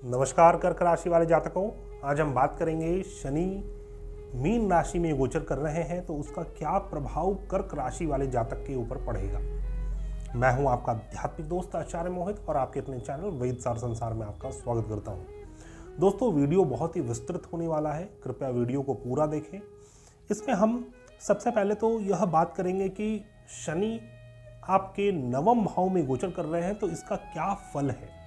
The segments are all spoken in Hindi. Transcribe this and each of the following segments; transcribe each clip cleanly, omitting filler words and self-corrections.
नमस्कार कर्क राशि वाले जातकों, आज हम बात करेंगे शनि मीन राशि में गोचर कर रहे हैं तो उसका क्या प्रभाव कर्क राशि वाले जातक के ऊपर पड़ेगा। मैं हूं आपका आध्यात्मिक दोस्त आचार्य मोहित और आपके अपने चैनल वेद सार संसार में आपका स्वागत करता हूं। दोस्तों, वीडियो बहुत ही विस्तृत होने वाला है, कृपया वीडियो को पूरा देखें। इसमें हम सबसे पहले तो यह बात करेंगे कि शनि आपके नवम भाव में गोचर कर रहे हैं तो इसका क्या फल है।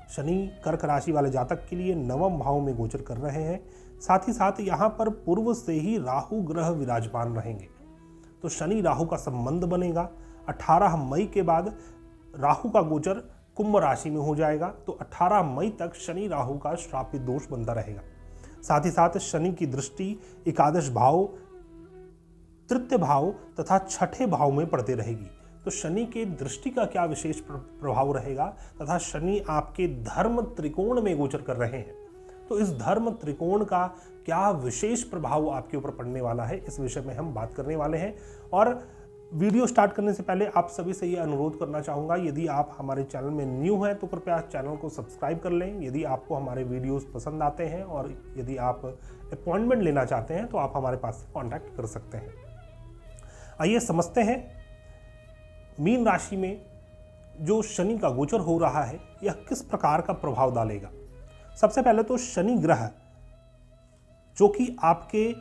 शनि कर्क राशि वाले जातक के लिए नवम भाव में गोचर कर रहे हैं, साथ ही साथ यहाँ पर पूर्व से ही राहु ग्रह विराजमान रहेंगे तो शनि राहु का संबंध बनेगा। 18 मई के बाद राहु का गोचर कुंभ राशि में हो जाएगा तो 18 मई तक शनि राहु का श्रापित दोष बनता रहेगा। साथ ही साथ शनि की दृष्टि एकादश भाव, तृतीय भाव तथा छठे भाव में पड़ती रहेगी तो शनि के दृष्टि का क्या विशेष प्रभाव रहेगा तथा शनि आपके धर्म त्रिकोण में गोचर कर रहे हैं तो इस धर्म त्रिकोण का क्या विशेष प्रभाव आपके ऊपर पड़ने वाला है, इस विषय में हम बात करने वाले हैं। और वीडियो स्टार्ट करने से पहले आप सभी से ये अनुरोध करना चाहूँगा, यदि आप हमारे चैनल में न्यू हैं तो कृपया चैनल को सब्सक्राइब कर लें। यदि आपको हमारे वीडियोस पसंद आते हैं और यदि आप अपॉइंटमेंट लेना चाहते हैं तो आप हमारे पास से कॉन्टैक्ट कर सकते हैं। आइए समझते हैं मीन राशि में जो शनि का गोचर हो रहा है यह किस प्रकार का प्रभाव डालेगा। सबसे पहले तो शनि ग्रह जो कि आपके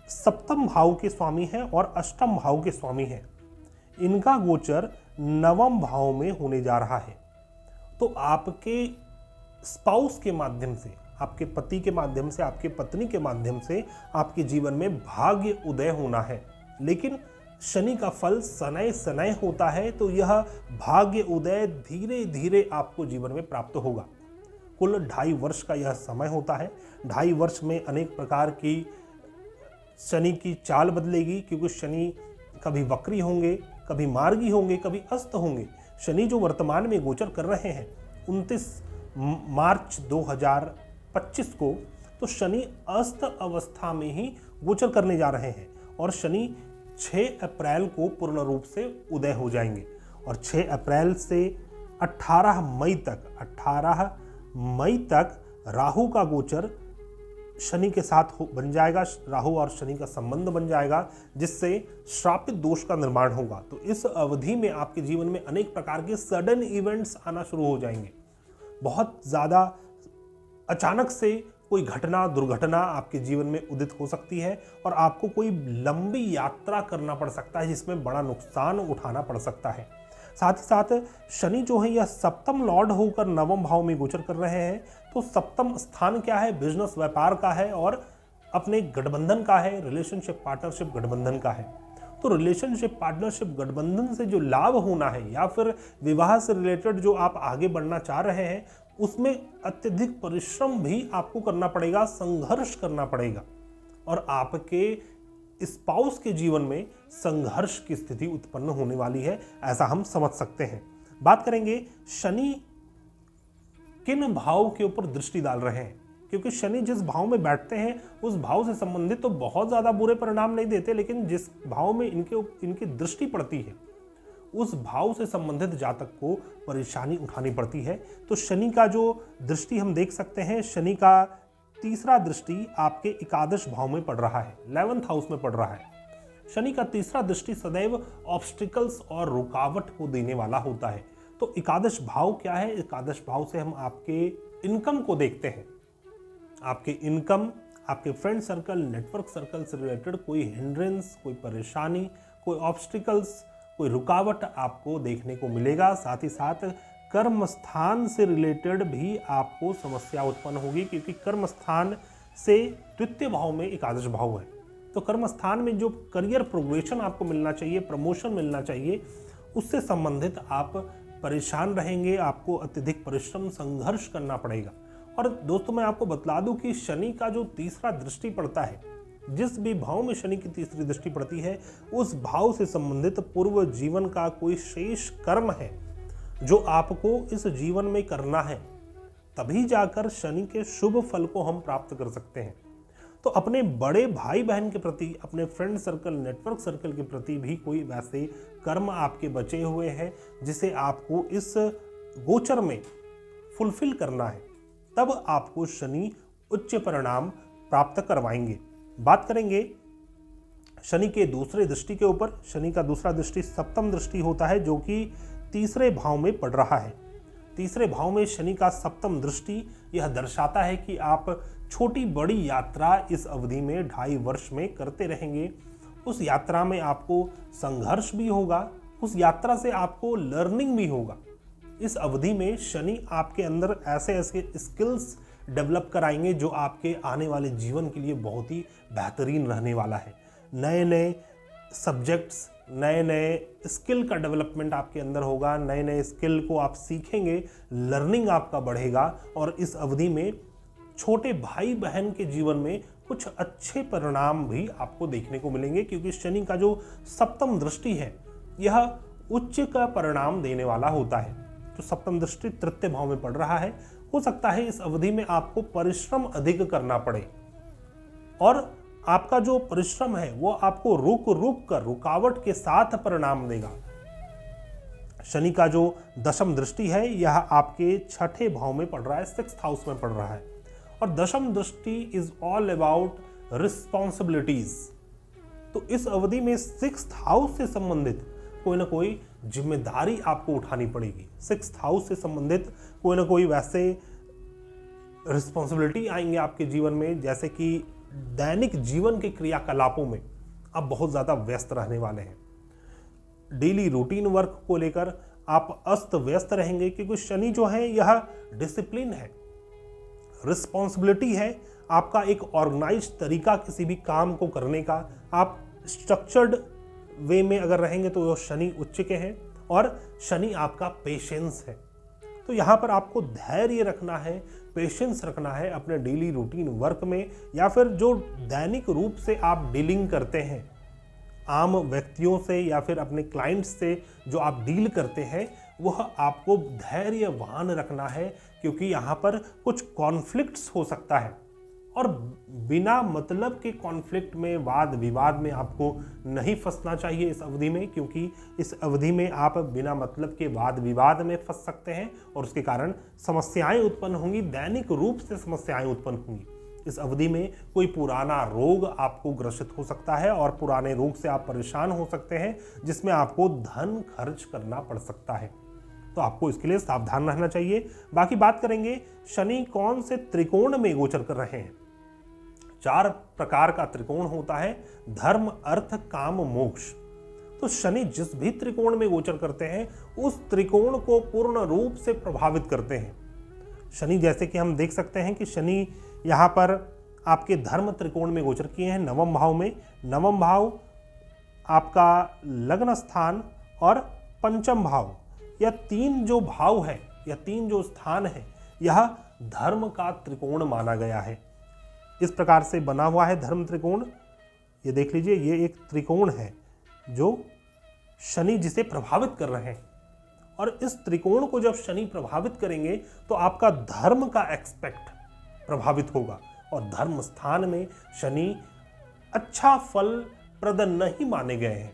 सप्तम भाव के स्वामी हैं और अष्टम भाव के स्वामी हैं, इनका गोचर नवम भाव में होने जा रहा है तो आपके स्पाउस के माध्यम से, आपके पति के माध्यम से, आपके पत्नी के माध्यम से आपके जीवन में भाग्य उदय होना है। लेकिन शनि का फल शनैः शनैः होता है तो यह भाग्य उदय धीरे धीरे आपको जीवन में प्राप्त होगा। कुल 2.5 वर्ष का यह समय होता है। 2.5 वर्ष में अनेक प्रकार की शनि की चाल बदलेगी, क्योंकि शनि कभी वक्री होंगे, कभी मार्गी होंगे, कभी अस्त होंगे। शनि जो वर्तमान में गोचर कर रहे हैं 29 मार्च 2025 को, तो शनि अस्त अवस्था में ही गोचर करने जा रहे हैं और शनि 6 अप्रैल को पूर्ण रूप से उदय हो जाएंगे और 6 अप्रैल से 18 मई तक राहु का गोचर शनि के साथ बन जाएगा। राहु और शनि का संबंध बन जाएगा जिससे श्रापित दोष का निर्माण होगा। तो इस अवधि में आपके जीवन में अनेक प्रकार के सडन इवेंट्स आना शुरू हो जाएंगे। बहुत ज़्यादा अचानक से कोई घटना, दुर्घटना आपके जीवन में उदित हो सकती है और आपको कोई लंबी यात्रा करना पड़ सकता है जिसमें बड़ा नुकसान उठाना पड़ सकता है। साथ ही साथ शनि जो है यह सप्तम लॉर्ड होकर नवम भाव में गोचर कर रहे हैं तो सप्तम स्थान क्या है, बिजनेस व्यापार का है और अपने गठबंधन का है, रिलेशनशिप पार्टनरशिप गठबंधन का है। तो रिलेशनशिप पार्टनरशिप गठबंधन से जो लाभ होना है या फिर विवाह से रिलेटेड जो आप आगे बढ़ना चाह रहे हैं उसमें अत्यधिक परिश्रम भी आपको करना पड़ेगा, संघर्ष करना पड़ेगा और आपके स्पाउस के जीवन में संघर्ष की स्थिति उत्पन्न होने वाली है, ऐसा हम समझ सकते हैं। बात करेंगे शनि किन भाव के ऊपर दृष्टि डाल रहे हैं, क्योंकि शनि जिस भाव में बैठते हैं उस भाव से संबंधित तो बहुत ज़्यादा बुरे परिणाम नहीं देते, लेकिन जिस भाव में इनकी दृष्टि पड़ती है उस भाव से संबंधित जातक को परेशानी उठानी पड़ती है। तो शनि का जो दृष्टि हम देख सकते हैं, शनि का तीसरा दृष्टि आपके एकादश भाव में पड़ रहा है, 11th हाउस में पड़ रहा है। शनि का तीसरा दृष्टि सदैव ऑब्स्टिकल्स और रुकावट को देने वाला होता है। तो एकादश भाव क्या है, एकादश भाव से हम आपके इनकम को देखते हैं। आपके इनकम, आपके फ्रेंड सर्कल, नेटवर्क सर्कल से रिलेटेड कोई हिंड्रेंस, कोई परेशानी, कोई ऑब्स्टिकल्स, कोई रुकावट आपको देखने को मिलेगा। साथ ही साथ कर्म स्थान से रिलेटेड भी आपको समस्या उत्पन्न होगी, क्योंकि कर्म स्थान से द्वितीय भाव में एकादश भाव है। तो कर्म स्थान में जो करियर प्रोग्रेशन आपको मिलना चाहिए, प्रमोशन मिलना चाहिए, उससे संबंधित आप परेशान रहेंगे, आपको अत्यधिक परिश्रम, संघर्ष करना पड़ेगा। और दोस्तों, मैं आपको बतला दूं कि शनि का जो तीसरा दृष्टि पड़ता है, जिस भी भाव में शनि की तीसरी दृष्टि पड़ती है उस भाव से संबंधित पूर्व जीवन का कोई शेष कर्म है जो आपको इस जीवन में करना है, तभी जाकर शनि के शुभ फल को हम प्राप्त कर सकते हैं। तो अपने बड़े भाई बहन के प्रति, अपने फ्रेंड सर्कल, नेटवर्क सर्कल के प्रति भी कोई वैसे कर्म आपके बचे हुए हैं जिसे आपको इस गोचर में फुलफिल करना है। तब आपको शनि उच्च परिणाम प्राप्त करवाएंगे। बात करेंगे शनि के दूसरे दृष्टि के ऊपर। शनि का दूसरा दृष्टि सप्तम दृष्टि होता है, जो कि तीसरे भाव में पड़ रहा है। तीसरे भाव में शनि का सप्तम दृष्टि यह दर्शाता है कि आप छोटी बड़ी यात्रा इस अवधि में 2.5 वर्ष में करते रहेंगे। उस यात्रा में आपको संघर्ष भी होगा, उस यात्रा से आपको लर्निंग भी होगा। इस अवधि में शनि आपके अंदर ऐसे ऐसे स्किल्स डेवलप कराएंगे जो आपके आने वाले जीवन के लिए बहुत ही बेहतरीन रहने वाला है। नए नए सब्जेक्ट्स, नए नए स्किल का डेवलपमेंट आपके अंदर होगा, नए नए स्किल को आप सीखेंगे, लर्निंग आपका बढ़ेगा और इस अवधि में छोटे भाई बहन के जीवन में कुछ अच्छे परिणाम भी आपको देखने को मिलेंगे, क्योंकि शनि का जो सप्तम दृष्टि है यह उच्च का परिणाम देने वाला होता है। तो सप्तम दृष्टि तृतीय भाव में पड़ रहा है। हो सकता है इस अवधि में आपको परिश्रम अधिक करना पड़े और आपका जो परिश्रम है वो आपको रुक रुक कर रुकावट के साथ परिणाम देगा। शनि का जो दशम दृष्टि है यह आपके छठे भाव में पड़ रहा है, 6th हाउस में पड़ रहा है। और दशम दृष्टि इज ऑल अबाउट रिस्पॉन्सिबिलिटीज। तो इस अवधि में 6th हाउस से संबंधित कोई ना कोई जिम्मेदारी आपको उठानी पड़ेगी। 6th हाउस से संबंधित कोई ना कोई वैसे रिस्पॉन्सिबिलिटी आएंगे आपके जीवन में, जैसे कि दैनिक जीवन के क्रियाकलापों में आप बहुत ज़्यादा व्यस्त रहने वाले हैं। डेली रूटीन वर्क को लेकर आप अस्त व्यस्त रहेंगे, क्योंकि शनि जो है यह डिसिप्लिन है, रिस्पॉन्सिबिलिटी है, आपका एक ऑर्गेनाइज तरीका किसी भी काम को करने का। आप स्ट्रक्चर्ड वे में अगर रहेंगे तो शनि उच्च के हैं और शनि आपका पेशेंस है। तो यहाँ पर आपको धैर्य रखना है, पेशेंस रखना है अपने डेली रूटीन वर्क में, या फिर जो दैनिक रूप से आप डीलिंग करते हैं आम व्यक्तियों से या फिर अपने क्लाइंट्स से जो आप डील करते हैं, वह आपको धैर्यवान रखना है, क्योंकि यहाँ पर कुछ कॉन्फ्लिक्ट्स हो सकता है और बिना मतलब के कॉन्फ्लिक्ट में, वाद विवाद में आपको नहीं फंसना चाहिए इस अवधि में, क्योंकि इस अवधि में आप बिना मतलब के वाद विवाद में फंस सकते हैं और उसके कारण समस्याएं उत्पन्न होंगी, दैनिक रूप से समस्याएं उत्पन्न होंगी। इस अवधि में कोई पुराना रोग आपको ग्रसित हो सकता है और पुराने रोग से आप परेशान हो सकते हैं, जिसमें आपको धन खर्च करना पड़ सकता है। तो आपको इसके लिए सावधान रहना चाहिए। बाकी बात करेंगे शनि कौन से त्रिकोण में गोचर कर रहे हैं। 4 प्रकार का त्रिकोण होता है, धर्म, अर्थ, काम, मोक्ष। तो शनि जिस भी त्रिकोण में गोचर करते हैं उस त्रिकोण को पूर्ण रूप से प्रभावित करते हैं। शनि जैसे कि हम देख सकते हैं कि शनि यहाँ पर आपके धर्म त्रिकोण में गोचर किए हैं, 9वें भाव में। 9वां भाव आपका लग्न स्थान और 5वां भाव, यह 3 जो भाव है, यह 3 जो स्थान है, यह धर्म का त्रिकोण माना गया है। इस प्रकार से बना हुआ है धर्म त्रिकोण। ये देख लीजिए, ये एक त्रिकोण है जो शनि जिसे प्रभावित कर रहे हैं, और इस त्रिकोण को जब शनि प्रभावित करेंगे तो आपका धर्म का एस्पेक्ट प्रभावित होगा, और धर्म स्थान में शनि अच्छा फल प्रद नहीं माने गए हैं।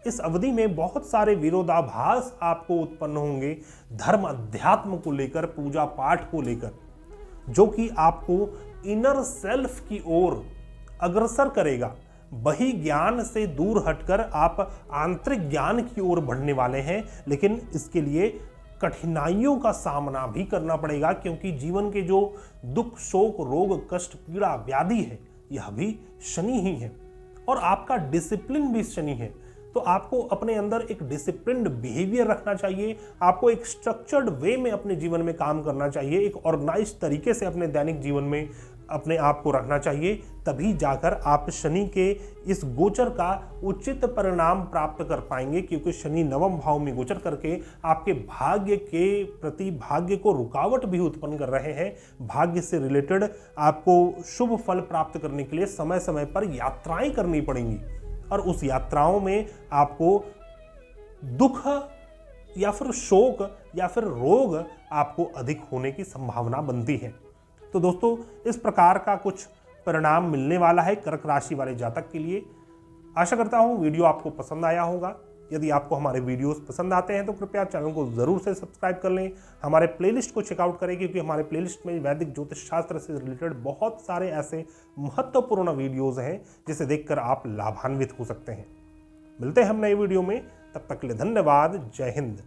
इस अवधि में बहुत सारे विरोधाभास आपको उत्पन्न होंगे धर्म अध्यात्म को लेकर, पूजा पाठ को लेकर, जो कि आपको इनर सेल्फ की ओर अग्रसर करेगा। बही ज्ञान से दूर हटकर आप आंतरिक ज्ञान की ओर बढ़ने वाले हैं, लेकिन इसके लिए कठिनाइयों का सामना भी करना पड़ेगा, क्योंकि जीवन के जो दुख, शोक, रोग, कष्ट, पीड़ा, व्याधि है, यह भी शनि ही है और आपका डिसिप्लिन भी शनि है। तो आपको अपने अंदर एक डिसिप्लिन्ड बिहेवियर रखना चाहिए, आपको एक स्ट्रक्चर्ड वे में अपने जीवन में काम करना चाहिए, एक ऑर्गेनाइज तरीके से अपने दैनिक जीवन में अपने आप को रखना चाहिए। तभी जाकर आप शनि के इस गोचर का उचित परिणाम प्राप्त कर पाएंगे, क्योंकि शनि 9वें भाव में गोचर करके आपके भाग्य के प्रति भाग्य को रुकावट भी उत्पन्न कर रहे हैं। भाग्य से रिलेटेड आपको शुभ फल प्राप्त करने के लिए समय समय पर यात्राएं करनी पड़ेंगी, और उस यात्राओं में आपको दुख या फिर शोक या फिर रोग आपको अधिक होने की संभावना बनती है। तो दोस्तों, इस प्रकार का कुछ परिणाम मिलने वाला है कर्क राशि वाले जातक के लिए। आशा करता हूं वीडियो आपको पसंद आया होगा। यदि आपको हमारे वीडियोस पसंद आते हैं तो कृपया चैनल को ज़रूर से सब्सक्राइब कर लें, हमारे प्लेलिस्ट को चेकआउट करें, क्योंकि हमारे प्लेलिस्ट में वैदिक ज्योतिष शास्त्र से रिलेटेड बहुत सारे ऐसे महत्वपूर्ण वीडियोज़ हैं जिसे देखकर आप लाभान्वित हो सकते हैं। मिलते हैं हम नए वीडियो में, तब तक के लिए धन्यवाद। जय हिंद।